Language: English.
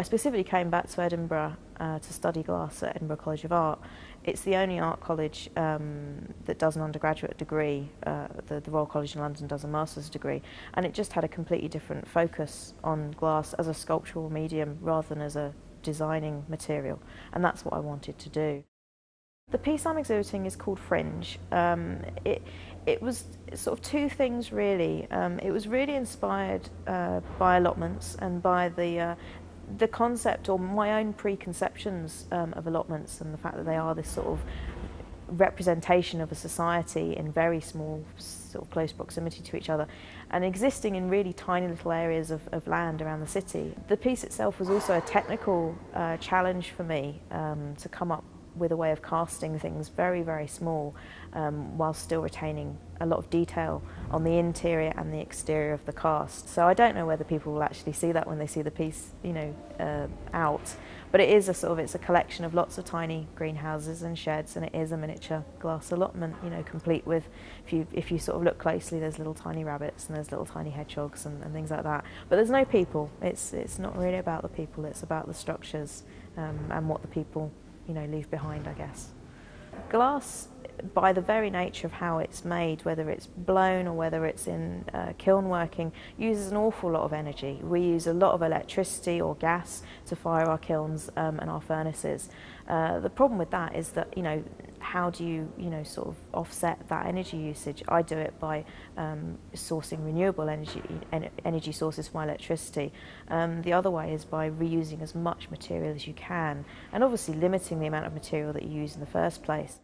I specifically came back to Edinburgh to study glass at Edinburgh College of Art. It's the only art college that does an undergraduate degree. The Royal College in London does a master's degree, and it just had a completely different focus on glass as a sculptural medium rather than as a designing material, and that's what I wanted to do. The piece I'm exhibiting is called Fringe. It was sort of two things really. It was really inspired by allotments and by the concept or my own preconceptions of allotments and the fact that they are this sort of representation of a society in very small, sort of close proximity to each other and existing in really tiny little areas of land around the city. The piece itself was also a technical challenge for me to come up with a way of casting things very, very small while still retaining a lot of detail on the interior and the exterior of the cast. So I don't know whether people will actually see that when they see the piece, you know, out. But it is it's a collection of lots of tiny greenhouses and sheds, and it is a miniature glass allotment, you know, complete with, if you sort of look closely, there's little tiny rabbits and there's little tiny hedgehogs and things like that. But there's no people. It's not really about the people. It's about the structures and what the people, you know, leave behind, I guess. Glass, by the very nature of how it's made, whether it's blown or whether it's in kiln working, uses an awful lot of energy. We use a lot of electricity or gas to fire our kilns and our furnaces. The problem with that is that, you know, how do you, sort of offset that energy usage? I do it by sourcing renewable energy sources for my electricity. The other way is by reusing as much material as you can, and obviously limiting the amount of material that you use in the first place.